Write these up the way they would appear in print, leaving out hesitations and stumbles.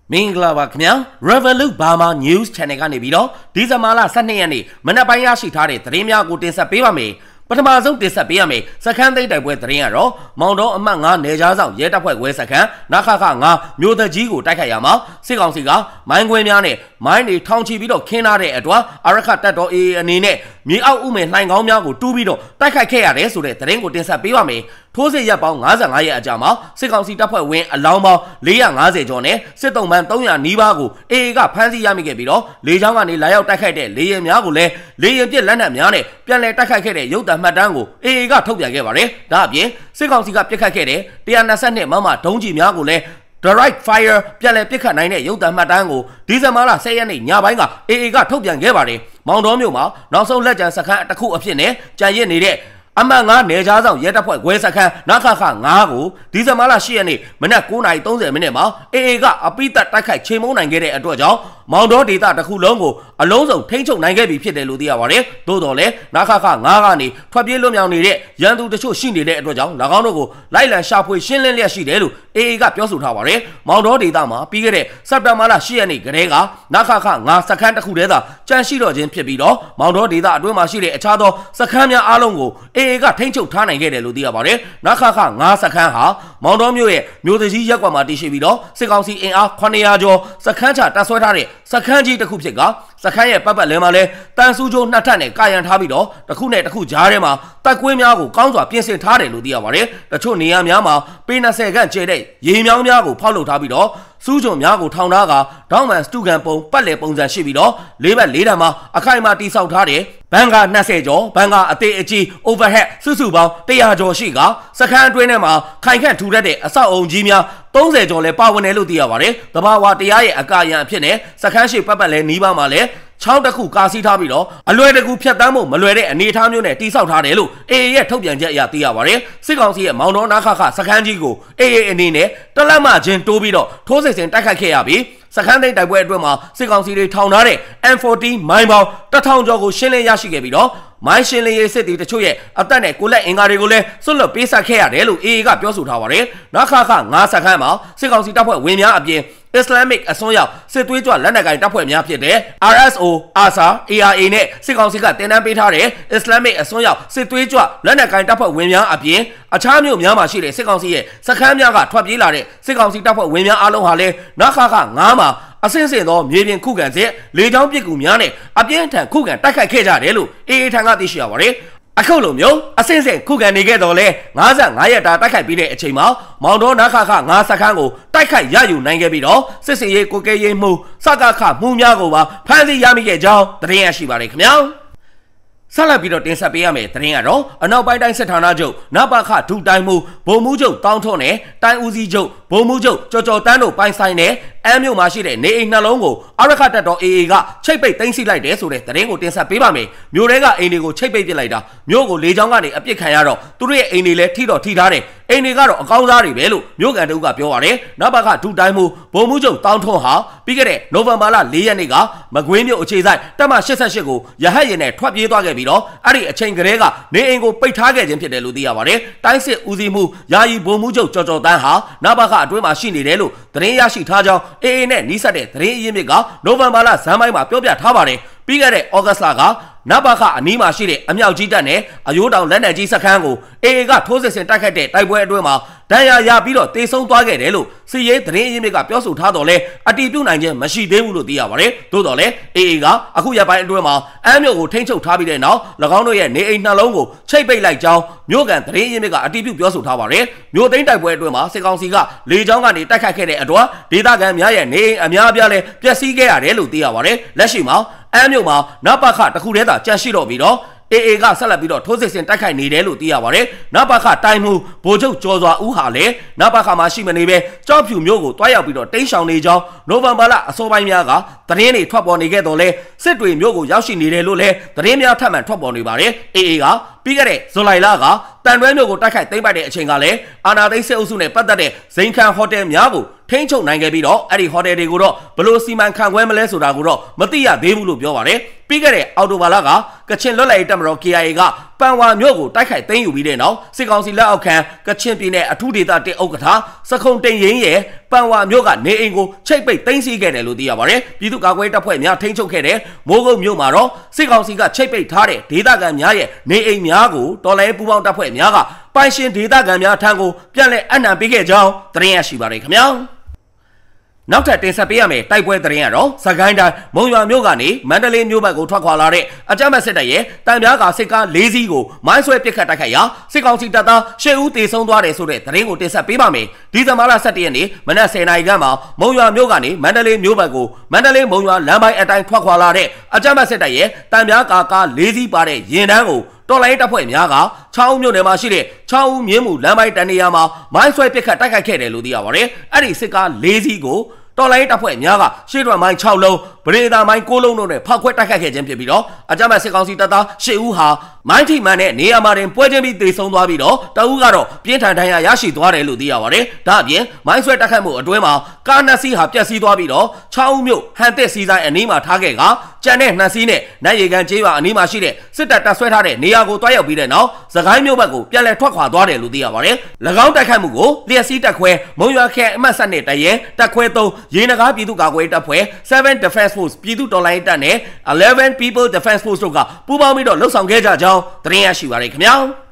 မင်္ဂလာပါခင်ဗျာ Revolut Burma News Channel ကနေပြီးတော့ဒီဇင်ဘာလ12ရက်နေ့မနက်ပိုင်းရရှိထားတဲ့သတင်းများကိုတင်ဆက်ပေးပါမယ်ပထမဆုံးတင်ဆက်ပေးရမယ်စခန်းသိမ်းတိုက်ပွဲသတင်းကတော့မောင်တော်အမှတ်9နယ်ကြားဆောင်ရဲတပ်ဖွဲ့ဝဲစခန်းနခခ9မြို့သက်ကြီးကိုတိုက်ခိုက်ရမှာစစ်ကောင်စီကမိုင်းခွင်းများနဲ့မိုင်းတွေထောင်ချပြီးတော့ခင်းထားတဲ့အတွက်အာရခတပ်တော် AA အနေနဲ့မြေအောက်ဥမဲ့လှိုင်ကောင်းများကိုတူးပြီးတော့တိုက်ခိုက်ခဲ့ရတယ်ဆိုတဲ့သတင်းကိုတင်ဆက်ပေးပါမယ်ထိုးစစ်ရပ်ပေါင်း55ရက်အကြာမှာစစ်ကောင်စီတပ်ဖွဲ့ဝင်အလောင်းပေါင်း450ကျော်နဲ့စစ်တုံးပန်း300နီးပါးကို AA ကဖမ်းဆီးရမိခဲ့ပြီးတော့လေကြောင်းကနေလာရောက်တိုက်ခိုက်တဲ့လေယာဉ်များကိုလည်းလေယာဉ်ပစ်လက်နက်များနဲ့ပြန်လည်တိုက်ခိုက်ခဲ့တဲ့ရုပ်သံမှတ်တမ်းကို AA ကထုတ်ပြန်ခဲ့ပါတယ်။ဒါအပြင်စစ်ကောင်စီကပစ်ခတ်ခဲ့တဲ့122မမဒုံးကျည်များကိုလည်း Direct Fire ပြန်လည်ပစ်ခတ်နိုင်တဲ့ရုပ်သံမှတ်တမ်းကိုဒီဇင်ဘာလ10ရက်နေ့ညပိုင်းက AA ကထုတ်ပြန်ခဲ့ပါတယ်။မောင်တော်မြို့မှာနောက်ဆုံးလက်ကျန်စခန်းတစ်ခုအဖြစ်နဲ့ကြံရစ်နေတဲ့အမှတ်9နယ်ကြားဆောင်ရဲတပ်ဖွဲ့ဝဲစခန်းနခခ9ကိုဒီဇင်ဘာလ10ရက်နေ့မနက်9:30မိနစ်မှာ AA ကအပိသက်တိုက်ခိုက်ချိန်မုံနိုင်ခဲ့တဲ့အတွက်ကြောင့်မောင်တော်ဒေသတစ်ခုလုံးကိုအလုံးစုံထိန်းချုပ်နိုင်ခဲ့ပြီဖြစ်တယ်လို့သိရပါတယ်။သို့တော်လည်းနခခ9ကနေထွက်ပြေးလွတ်မြောက်နေတဲ့ရန်သူတချို့ရှိနေတဲ့အတွက်ကြောင့်၎င်းတို့ကိုလိုက်လံရှာဖွေရှင်းလင်းလျက်ရှိတယ်လို့ AA ကပြောဆိုထားပါတယ်။မောင်တော်ဒေသမှာပြီးခဲ့တဲ့စက်တင်ဘာလ10ရက်နေ့ကတည်းကနခခ9စခန်းတစ်ခုတည်းသာကြန့်ရှိတော့ခြင်းဖြစ်ပြီးတော့မောင်တော်ဒေသအတွင်းမှာရှိတဲ့အခြားသောစခန်းများအားလုံးကိုAA ကထိန်းချုပ်ထားနိုင်ခဲ့တယ်လို့သိရပါတယ်။နခခ9စခန်းဟာမောင်တော်မြို့ရဲ့မြို့တကြီးရက်ကွက်မှာတည်ရှိပြီးတော့စစ်ကောင်စီအင်အား900ကျော်စခန်းချတပ်ဆွဲထားတဲ့စခန်းကြီးတစ်ခုဖြစ်ကစခန်းရဲ့ပတ်လည်မှာလဲတန်ဆူးကျိုးနှစ်ထပ်နဲ့ကာရန်ထားပြီးတော့တစ်ခုနဲ့တစ်ခုကြားထဲမှာတက်ကွင်းများကိုကောင်းစွာပြင်ဆင်ထားတယ်လို့သိရပါတယ်။တချို့နေရာများမှာပေ20ခန့်ကျဲတဲ့ရေမြောင်းများကိုဖောက်လုပ်ထားပြီးတော့စူးကြုံများကိုထောင်ထားကဒေါင်းမန်စတူကန်ပုံပတ်လည်ပုံစံရှိပြီးတော့လေးဘက်လေးတံမှာအခိုင်အမာတိဆောက်ထားတဲ့ဘန်ကာ20ကျော်ဘန်ကာအသေးအကြီး overhead စုစုပေါင်း100ကျော်ရှိကစခန်းအတွင်းထဲမှာခိုင်ခန့်ထူထပ်တဲ့အဆောက်အုံကြီးများ30ကျော်လဲပါဝင်တယ်လို့သိရပါတယ်။တဘာဝတရားရဲ့အကာအရံအဖြစ်နဲ့စခန်းရှိပတ်လဲနီးပါးမှာလဲချောင်းတစ်ခုကာစီးထားပြီးတော့အလွယ်တကူဖြတ်တန်းဖို့မလွယ်တဲ့အနေအထားမျိုးနဲ့တိဆောက်ထားတယ်လို့ AA ရဲ့ထုတ်ပြန်ချက်အရသိရပါတယ်။စစ်ကောင်စီရဲ့မောင်တော်နာခခစခန်းကြီးကို AA အနေနဲ့တလက်မချင်းတိုးပြီးတော့ထိုးစစ်ဆင်တိုက်ခိုက်ခဲ့ရပြီးစခန်းသိမ်းတိုက်ပွဲအတွင်းမှာစစ်ကောင်စီတွေထောင်ထားတဲ့ M40 မိုင်းပေါင်း1000ကျော်ကိုရှင်းလင်းရရှိခဲ့ပြီးတော့မိုင်းရှင်းလင်းရေးစစ်တီတချို့ရဲ့အသက်နဲ့ကိုလက်အင်္ဂါတွေကိုလည်းဆွတ်လွတ်ပေးဆက်ခဲ့ရတယ်လို့ AA ကပြောဆိုထားပါတယ်။နခခ9စခန်းမှာစစ်ကောင်စီတပ်ဖွဲ့ဝင်များအပြင်Islamic အစွန်းရောက်စစ်သွေးကြွလက်နက်ကိုင်တပ်ဖွဲ့များဖြစ်တဲ့ RSO, ARSA, ARA နဲ့စစ်ကောင်စီကတင်နန်းပေးထားတဲ့ Islamic အစွန်းရောက်စစ်သွေးကြွလက်နက်ကိုင်တပ်ဖွဲ့ဝင်များအပြင်အခြားမြို့များမှာရှိတဲ့စစ်ကောင်စီရဲ့စခန်းများကထွက်ပြေးလာတဲ့စစ်ကောင်စီတပ်ဖွဲ့ဝင်များအားလုံးဟာလည်းနခခ9မှာအစင်းစင်သောမြေပြင်ခုခံစစ်လေကြောင်းပစ်ကူများနဲ့အပြင်းထန်ခုခံတိုက်ခိုက်ခဲ့ကြတယ်လို့ AA ထံကသိရှိရပါတယ်။အခုလိုမျိုးအစင်းစင်ခုခံနေခဲ့တော့လဲ55ရက်တာတိုက်ခိုက်ပြီးတဲ့အချိန်မှာမောင်တော်နခခ9စခန်းကိုတိုက်ခိုက်ရယူနိုင်ခဲ့ပြီးတော့စစ်စင်ရေးကိုကဲရေးမှုစကခမှုများကိုပါဖမ်းဆီးရမိခဲ့ကြောင်းသတင်းရရှိပါတယ်ခင်ဗျာ။ဆက်လက်ပြီးတော့တင်ဆက်ပေးရမယ်သတင်းကတော့အနောက်ပိုင်းတိုင်းစစ်ဌာနချုပ်နပခဒုတိုင်းမှုဗိုလ်မှူးချုပ်တောင်းထွန်းနဲ့တိုင်းဦးစီးချုပ်ဗိုလ်မှူးချုပ်ကျော်ကျော်တန်းတို့ပိုင်ဆိုင်တဲ့အမ်းမြို့မှာရှိတဲ့နေအိမ်နှလုံးကိုအာရခတပ်တော် AA ကချိတ်ပိတ်သိမ်းဆီးလိုက်တယ်ဆိုတဲ့သတင်းကိုတင်ဆက်ပေးပါမယ်။မြို့ထဲကအိမ်တွေကိုချိတ်ပိတ်ပစ်လိုက်တာမြို့ကိုလေကြောင်းကနေအပစ်ခံရတော့သူတို့ရဲ့အိမ်တွေလည်းထိထားတယ်။အိမ်တွေကတော့အကောင်းစားတွေပဲလို့မြို့ကန်တူကပြောပါတယ်။နပခဒုတိုင်းမှုဗိုလ်မှူးချုပ်တောင်းထွန်းဟာပြီးခဲ့တဲ့နိုဝင်ဘာလ4ရက်နေ့ကမကွေးမြို့အခြေဆိုင်တပ်မ88ကိုရဟတ်ရင်နဲ့ထွက်ပြေးသွားခဲ့ပြီးတော့အဲ့ဒီအချိန်ကလေးကနေအိမ်ကိုပိတ်ထားခဲ့ခြင်းဖြစ်တယ်လို့သိရပါတယ်။တိုင်းစစ်ဦးစီးမှုယာယီဗိုလ်မှူးချုပ်ကျော်ကျော်တန်းဟာနပခအတွင်းမှာရှိနေတယ်လို့သတင်းရရှိထားကြောင်း AA နဲ့နီးစပ်တဲ့သတင်းအရင်းမြစ်ကနိုဝင်ဘာလဇန်ပိုင်းမှာပြောပြထားပါတယ်။ပြီးခဲ့တဲ့ဩဂတ်လကနပခအနီးမှာရှိတဲ့အမြောက်ကြီးတပ်နဲ့အယိုးတောင်လက်နက်ကြီးစခန်းကို AA ကထိုးစစ်ဆင်တိုက်ခိုက်တဲ့တိုက်ပွဲအတွင်းမှာဒဏ်ရာရပြီးတော့တေဆုံးသွားခဲ့တယ်လို့စီရေးသတင်းအရင်းမြစ်ကပြောဆိုထားတော့လဲအတီးပြုတ်နိုင်ခြင်းမရှိသေးဘူးလို့သိရပါတယ်။သို့တော်လဲ AA ကအခုရက်ပိုင်းအတွင်းမှာအမ်းမြို့ကိုထိန်းချုပ်ထားပြီးတဲ့နောက်၎င်းတို့ရဲ့နေအိမ်နှလုံးကိုချိတ်ပိတ်လိုက်ကြောင်းမြို့ကန်သတင်းအရင်းမြစ်ကအတီးပြုတ်ပြောဆိုထားပါတယ်။မြို့သိမ်းတိုက်ပွဲအတွင်းမှာစစ်ကောင်စီကလေကြောင်းကနေတိုက်ခိုက်ခဲ့တဲ့အတွက်ဒေသခံများရဲ့နေအိမ်အများအပြားလဲပျက်စီးခဲ့ရတယ်လို့သိရပါတယ်။လက်ရှိမှာအမ်းမြို့မှာနပခတစ်ခုတည်းသာကြန့်ရှိတော့ပြီးတော့AA ကဆက်လက်ပြီးတော့ထိုးစစ်ဆင်တိုက်ခိုက်နေတယ်လို့သိရပါတယ်။နပခတိုင်းမှုဗိုလ်ချုပ်ကျော်စွာဦးဟာလည်းနပခမှာရှိမနေပဲကြောက်ဖြူမျိုးကိုတွားရောက်ပြီးတော့တိမ်းရှောင်နေကြောင်းနိုဝင်ဘာလအစောပိုင်းများကသတင်းတွေထွက်ပေါ်နေခဲ့တော့လဲစစ်တွေမျိုးကိုရောက်ရှိနေတယ်လို့လည်းသတင်းများထပ်မံထွက်ပေါ်နေပါတယ်။ AA ကပြီးခဲ့တဲ့ဇူလိုင်လကတန်တွဲမျိုးကိုတိုက်ခိုက်သိမ်းပိုက်တဲ့အချိန်ကလည်းအာနာသိန်းစစ်အုပ်စုနဲ့ပတ်သက်တဲ့ဇိန်ခံဟိုတယ်များကိုထိန်းချုပ်နိုင်ခဲ့ပြီးတော့အဲ့ဒီဟိုတယ်တွေကိုတော့ဘလို့စီမံခန့်ခွဲမလဲဆိုတာကိုတော့မသိရသေးဘူးလို့ပြောပါတယ်။ပြီးခဲ့တဲ့အော်တိုဘာလကကချင်လွတ်လပ်ရေးတပ်မတော် KIA ကပ ပန်ဝါမြို့ကိုတိုက်ခိုက်သိမ်းယူပြီးတဲ့နောက်စစ်ကောင်စီလက်အောက်ခံကချင်ပြည်နယ်အထူးဒေသတင်ဥက္ကဋ္ဌစခုံတိန်ရင်ရဲ့ပန်ဝါမြို့ကနေအိမ်ကိုချိတ်ပိတ်သိမ်းဆည်းခဲ့တယ်လို့သိရပါတယ်ပြည်သူ့ကာကွယ်တပ်ဖွဲ့များထိန်းချုပ်ခဲ့တဲ့မိုးကုတ်မြို့မှာတော့စစ်ကောင်စီကချိတ်ပိတ်ထားတဲ့ဒေသခံများရဲ့နေအိမ်များကိုတော်လှန်ရေးပူးပေါင်းတပ်ဖွဲ့များကပိုင်ရှင်ဒေသခံများထံကိုပြန်လည်အနှံပေးခဲ့ကြောင်းသတင်းရရှိပါတယ်ခင်ဗျာနောက်ထပ်တင်ဆက်ပေးရမယ်တိုက်ပွဲသတင်းကတော့စကိုင်းတိုင်းမုံရွာမြို့ကနေမန္တလေးမြို့ဘက်ကိုထွက်ခွာလာတဲ့အကြမ်းဖက်စစ်တပ်ရဲ့တံပြားကစစ်ကား၄စီးကိုမိုင်းဆွဲပစ်ခတ်တိုက်ခိုက်ရာစစ်ကောင်စီတပ်သား၈ဦးသေဆုံးသွားတယ်ဆိုတဲ့သတင်းကိုတင်ဆက်ပေးပါမယ်ဒီဇင်ဘာလ17ရက်နေ့မနက်10:00နာရီခန့်မှာမုံရွာမြို့ကနေမန္တလေးမြို့ဘက်ကိုမန္တလေးမုံရွာလမ်းပိုင်းအတိုင်းထွက်ခွာလာတဲ့အကြမ်းဖက်စစ်တပ်ရဲ့တံပြားကား၄စီးပါတဲ့ရင်တန်းကိုတော်လိုင်းတပ်ဖွဲ့များက6ဦးမြို့နယ်မှာရှိတဲ့6ဦးမြင်းမူလမ်းပိုင်းတန်နေရာမှာမိုင်းဆွဲပစ်ခတ်တိုက်ခိုက်ခဲ့တယ်လို့သိရပါတယ်အဲ့ဒီစစ်ကား၄စီးကိုတော်လိုင်းတပ်ဖွဲ့များကရှေ့တော်မိုင်း6လုံးဗရေတာမိုင်း9လုံးတို့နဲ့ဖောက်ခွဲတိုက်ခိုက်ခဲ့ခြင်းဖြစ်ပြီးတော့အကြမ်းဖက်စစ်ကောင်စီတပ်သား10ဦးဟာမိုင်းထိမှန်တဲ့နေရာမှာတင်ပွဲချင်းပြီးသေဆုံးသွားပြီးတော့တအူးကတော့ပြင်းထန်ဒဏ်ရာရရှိသွားတယ်လို့သိရပါတယ်ဒါအပြင်မိုင်းဆွဲတိုက်ခိုက်မှုအတွင်းမှာကား2စီးဟာပျက်စီးသွားပြီးတော့6ဦးမြို့ဟန်တက်စီဆိုင်အနီးမှာထားခဲ့ကကြံတဲ့2စီးနဲ့နိုင်ရီကန်ကျေးရွာအနီးမှာရှိတဲ့စစ်တပ်တပ်ဆွဲထားတဲ့နေရာကိုတွားရောက်ပြီးတဲ့နောက်စကိုင်းမြို့ဘက်ကိုပြန်လည်ထွက်ခွာသွားတယ်လို့သိရပါတယ်၎င်းတိုက်ခိုက်မှုကိုလျက်စီးတပ်ခွဲမုံရွာခရိုင်အမှတ်7နဲ့တရဲတပ်ခွဲ3ရေနဂါပြည်သူ့ကာကွယ်တပ်ဖွဲ့7 Defense Force ပြည်သူ့တော်လှန်ရေးတပ်နဲ့11 People Defense Force တို့ကပူးပေါင်းပြီးတော့လှုပ်ဆောင်ခဲ့ကြကြောင်းသတင်းရရှိပါရခင်ဗျာ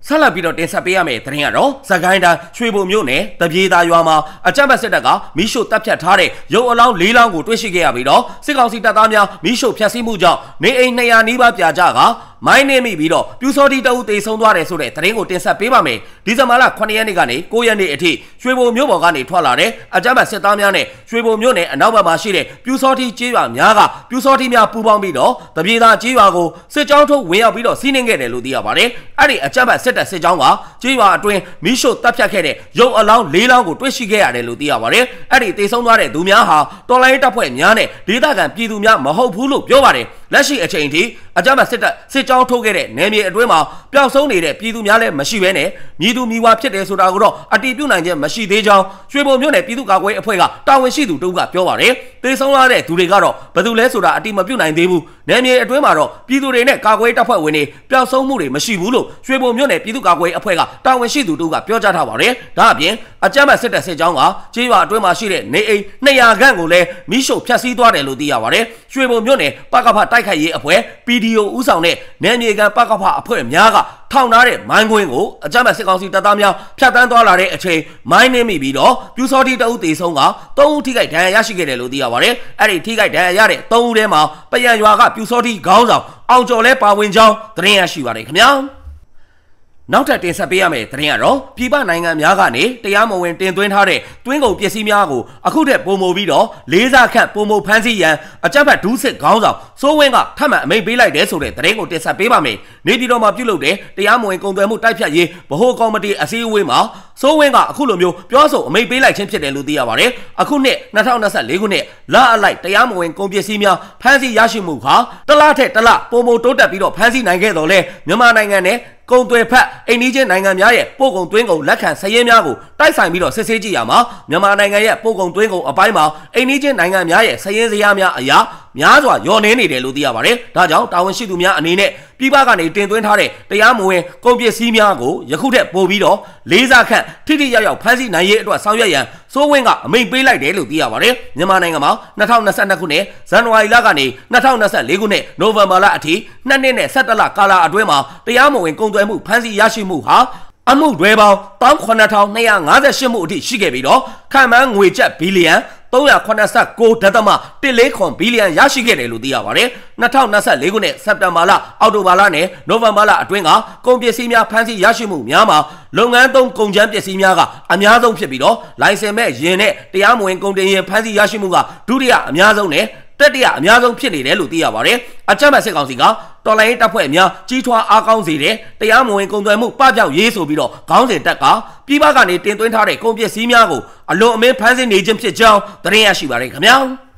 ဆက်လက်ပြီးတော့တင်ဆက်ပေးရမယ့်သတင်းကတော့စကိုင်းတိုင်းရွှေဘုံမြို့နယ်တပြေသာရွာမှာအကြမ်းဖက်စစ်တပ်ကမီးရှို့တပ်ဖြတ်ထားတဲ့ရုပ်အလောင်း၄လောင်းကိုတွေ့ရှိခဲ့ရပြီးတော့စစ်ကောင်စီတပ်သားများမီးရှို့ဖျက်ဆီးမှုကြောင့်နေအိမ်200နီးပါးပြာကျကမိုင်းနေမိပြီးတော့ပြူစောတိတအုပ်သေဆုံးသွားတယ်ဆိုတဲ့သတင်းကိုတင်ဆက်ပေးပါမယ်ဒီဇင်ဘာလ9ရက်နေ့ကနေ9ရက်နေ့အထိရွှေဘုံမြို့ပေါ်ကနေထွက်လာတဲ့အကြမ်းဖက်စစ်သားများနဲ့ရွှေဘုံမြို့နယ်အနောက်ဘက်မှာရှိတဲ့ပြူစောတိကျေးရွာများကပြူစောတိများပူးပေါင်းပြီးတော့တပြေသာကျေးရွာကိုစစ်ကြောင်းထုတ်ဝင်ရောက်ပြီးတော့စီးနင်းခဲ့တယ်လို့သိရပါတယ်အဲ့ဒီအကြမ်းဖက်စစ်တပ်စစ်ကြောင်းကကျေးရွာအတွင်းမီးရှို့တပ်ဖြတ်ခဲ့တဲ့ရုပ်အလောင်း၄လောင်းကိုတွေ့ရှိခဲ့ရတယ်လို့သိရပါတယ်အဲ့ဒီသေဆုံးသွားတဲ့သူများဟာတော်လိုင်းတပ်ဖွဲ့များနဲ့ဒေသခံပြည်သူများမဟုတ်ဘူးလို့ပြောပါတယ်လက်ရှိအချိန်ထိအကြမ်းဖက်စစ်တပ်စစ်ကြောင်းထုတ်ခဲ့တဲ့နယ်မြေအတွင်းမှာပျောက်ဆုံးနေတဲ့ပြည်သူများလည်းမရှိဘဲနဲ့မြည်သူမြည်ဝါဖြစ်တယ်ဆိုတာကိုတော့အတည်ပြုနိုင်ခြင်းမရှိသေးကြောင်းရွှေဘုံမြို့နယ်ပြည်သူ့ကာကွယ်အဖွဲ့ကတာဝန်ရှိသူတို့ကပြောပါတယ်သေဆုံးရတဲ့သူတွေကတော့ဘယ်သူလဲဆိုတာအတည်မပြုနိုင်သေးဘူးနယ်မြေအတွင်းမှာတော့ပြည်သူတွေနဲ့ကာကွယ်တပ်ဖွဲ့ဝင်တွေပျောက်ဆုံးမှုတွေမရှိဘူးလို့ရွှေဘုံမြို့နယ်ပြည်သူ့ကာကွယ်အဖွဲ့ကတာဝန်ရှိသူတို့ကပြောကြားထားပါတယ်ဒါအပြင်အကြမ်းဖက်စစ်တပ်စစ်ကြောင်းကကျေးရွာအတွင်းမှာရှိတဲ့နေအိမ်200ခန့်ကိုလည်းမီးရှို့ဖျက်ဆီးသွားတယ်လို့သိရပါတယ်ရွှေဘုံမြို့နယ်ပကဖတိုက်ခိုက်ရေးအဖွဲ့ PDO ဦးဆောင်တဲ့နယ်မြေကန်ပကဖအဖွဲ့များကထောင်ထားတဲ့မိုင်းကွင်းကိုအကြမ်းဖက်စစ်ကောင်စီတပ်သားများဖျက်ဆီးသွားလာတဲ့အချိန်မိုင်းနှင်းမိပြီးတော့ပြူစောတိတအုပ်သေဆုံးက3ဦးထိခိုက်ဒဏ်ရာရရှိခဲ့တယ်လို့သိရပါတယ်အဲ့ဒီထိခိုက်ဒဏ်ရာရတဲ့3ဦးထဲမှာပယံရွာကပြူစောတိခေါင်းဆောင်အောင်ကျော်လဲပါဝင်ကြောင်းသတင်းရရှိပါတယ်ခင်ဗျာနောက်ထပ်တင်ဆက်ပေးရမယ့်သတင်းကတော့ပြည်ပနိုင်ငံများကနေတရားမဝင်တင်သွင်းထားတဲ့တွင်းကုန်ပစ္စည်းများကိုအခုထက်ပိုမိုပြီးတော့လေးစားခန့်ပိုမိုဖမ်းဆီးရန်အကြမ်းဖက်ဒူးစစ်ခေါင်းဆောင်စိုးဝင်းကထပ်မံအမိန့်ပေးလိုက်တယ်ဆိုတဲ့သတင်းကိုတင်ဆက်ပေးပါမယ်။နေပြည်တော်မှာပြုလုပ်တဲ့တရားမဝင်ကုန်သွယ်မှုတိုက်ဖျက်ရေးဗဟိုကော်မတီအစည်းအဝေးမှာစိုးဝင်းကအခုလိုမျိုးပြောဆိုအမိန့်ပေးလိုက်ခြင်းဖြစ်တယ်လို့သိရပါတယ်။အခုနှစ်2024ခုနှစ်လအလိုက်တရားမဝင်ကုန်ပစ္စည်းများဖမ်းဆီးရရှိမှုဟာတစ်လထက်တစ်လပိုမိုတိုးတက်ပြီးတော့ဖမ်းဆီးနိုင်ခဲ့တော်လဲမြန်မာနိုင်ငံနဲ့ကုန်သွယ်ဖက်အိန္ဒိယနိုင်ငံများရဲ့ပို့ကုန်သွင်းကုန်လက်ခံစည်ရင်းများကိုတိုက်ဆိုင်ပြီးတော့စစ်ဆေးကြည့်ရမှာမြန်မာနိုင်ငံရဲ့ပို့ကုန်သွင်းကုန်အပိုင်းမှာအိန္ဒိယနိုင်ငံများရဲ့စည်ရင်းစရာများအရာများစွာညှော်နှင်းနေတယ်လို့သိရပါတယ်။ဒါကြောင့်တာဝန်ရှိသူများအနေနဲ့ပြည်ပကနေတင်သွင်းထားတဲ့တရားမဝင်ကုန်ပစ္စည်းများကိုယခုထက်ပိုပြီးတော့လေးစားခန့်ထိထိရောက်ရောက်ဖမ်းဆီးနိုင်ရေးအတွက်ဆောင်ရွက်ရန်စိုးဝင်းကအမိန့်ပေးလိုက်တယ်လို့သိရပါတယ်။မြန်မာနိုင်ငံမှာ2022ခုနှစ်ဇန်နဝါရီလကနေ2024ခုနှစ်နိုဝင်ဘာလအထိ2နှစ်နဲ့17လကာလအတွင်းမှာတရားမဝင်ကုန်သွယ်မှုဖမ်းဆီးရရှိမှုဟာအမှုတွေပေါင်း18258မှုအထိရှိခဲ့ပြီးတော့ခံမှန်းငွေကျပ်ဘီလီယံ389.14ဘီလီယံရရှိခဲ့တယ်လို့သိရပါတယ်။2024ခုနှစ်စက်တင်ဘာလအောက်တိုဘာလနဲ့နိုဝင်ဘာလအတွင်းကကုန်ပစ္စည်းများဖမ်းဆီးရရှိမှုများမှာလုပ်ငန်းသုံးကုန်ကျန်းပစ္စည်းများကအများဆုံးဖြစ်ပြီးတော့လိုင်စင်မဲ့ယာဉ်နဲ့တရားမဝင်ကုန်တင်ယာဉ်ဖမ်းဆီးရရှိမှုကဒုတိယအများဆုံးနဲ့တတိယအများဆုံးဖြစ်နေတယ်လို့သိရပါတယ်။အကြမ်းဖက်စစ်ကောင်စီကတော်လိုင်းတပ်ဖွဲ့များကြီးထွားအားကောင်းစေတဲ့တရားမဝင်ကုန်သွယ်မှုပပျောက်ရေးဆိုပြီးတော့ခေါင်းစဉ်တက်ကပြည်ပကနေတင်သွင်းထားတဲ့ကုန်ပစ္စည်းများကိုအလွန်အမင်းဖမ်းဆီးနေခြင်းဖြစ်ကြောင်းသတင်းရရှိပါတယ်ခင်ဗျာ။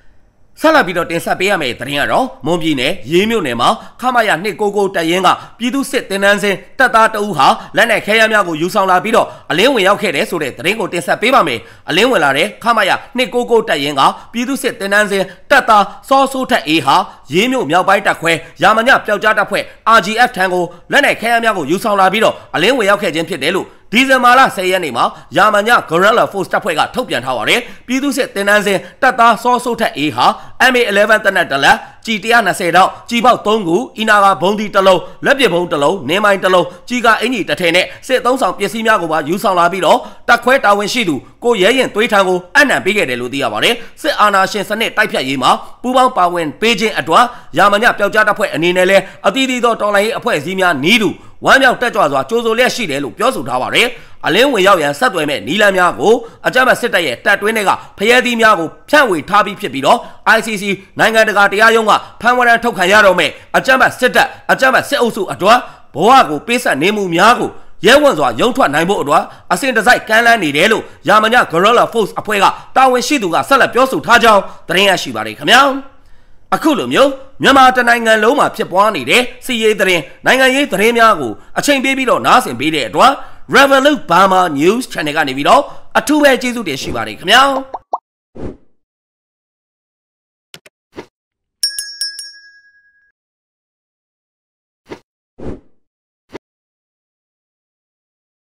ဆက်လက်ပြီးတော့တင်ဆက်ပေးရမယ့်သတင်းကတော့မွန်ပြည်နယ်ရေးမြို့နယ်မှာခမရ299တပ်ရင်းကပြည်သူစစ်တင်နန်းစင်တပ်သားတအုပ်ဟာလက်နက်ခဲယမ်းများကိုယူဆောင်လာပြီးတော့အလင်းဝင်ရောက်ခဲ့တဲ့ဆိုတဲ့သတင်းကိုတင်ဆက်ပေးပါမယ်။အလင်းဝင်လာတဲ့ခမရ299တပ်ရင်းကပြည်သူစစ်တင်နန်းစင်တပ်သားစောဆိုးထက်အေးဟာရေးမြို့မြောက်ပိုင်းတပ်ခွဲရာမညပျောက်ကြားတပ်ဖွဲ့ RGF ထံကိုလက်နက်ခဲယမ်းများကိုယူဆောင်လာပြီးတော့အလင်းဝင်ရောက်ခဲ့ခြင်းဖြစ်တယ်လို့ဒီဇင်ဘာလ10ရက်နေ့မှာရာမည Guerrilla Force တပ်ဖွဲ့ကထုတ်ပြန်ထားပါတယ်။ပြည်သူစစ်တင်နန်းစင်တပ်သားစောဆိုးထက်အေးဟာ MA11 တနက်တလက်G 120တောက်ကြီးပေါက်3ခုအီနာကဘုံဒီတစ်လုံးလက်ပစ်ဘုံတစ်လုံးနင်းမိုင်းတစ်လုံးကြီးကအင်ကြီးတစ်ထည်နဲ့စစ်သုံးဆောင်ပစ္စည်းများကိုပါယူဆောင်လာပြီးတော့တပ်ခွဲတာဝန်ရှိသူကိုရဲရင်သွေးထံကိုအနံပေးခဲ့တယ်လို့သိရပါတယ်စစ်အာဏာရှင်စနစ်တိုက်ဖြတ်ရေးမှာပူးပေါင်းပါဝင်ပေးခြင်းအတွက်ရာမညပျောက်ကြားတပ်ဖွဲ့အနေနဲ့လည်းအသီးသီးသောတော်လှန်ရေးအဖွဲ့အစည်းများနီးတူဝမ်းမြောက်တက်ကြွစွာကြိုးဆိုလျက်ရှိတယ်လို့ပြောဆိုထားပါတယ်အလင်းဝင်ရောက်ရန်ဆက်သွယ်မဲ့နီလန်းများကိုအကြမ်းဖက်စစ်တပ်ရဲ့တပ်တွင်းတွေကဖျဲသီးများကိုဖြန့်ဝေထားပြီးဖြစ်ပြီးတော့ ICC နိုင်ငံတကာတရားရုံးကဖမ်းဝရမ်းထုတ်ခံရတော့မဲ့အကြမ်းဖက်စစ်တပ်အကြမ်းဖက်စစ်အုပ်စုအတွက်ဘဝကိုပေးဆက်နေမှုများကိုရဲဝံစွာရုံထွက်နိုင်ဖို့အတွက်အစဉ်တစိုက်ကမ်းလှမ်းနေတယ်လို့ရာမည Guerrilla Force အဖွဲ့ကတာဝန်ရှိသူကဆက်လက်ပြောဆိုထားကြောင်းသတင်းရရှိပါတယ်ခင်ဗျာအခုလိုမျိုးမြန်မာတနိုင်ငံလုံးမှာဖြစ်ပွားနေတဲ့စီးရေးသတင်းနိုင်ငံရေးသတင်းများကိုအချိန်ပေးပြီးတော့နားဆင်ပေးတဲ့အတွက် Revolut Burma News Channel ကနေပြီးတော့အထူးပဲကျေးဇူးတင်ရှိပါတယ်ခင်ဗျာ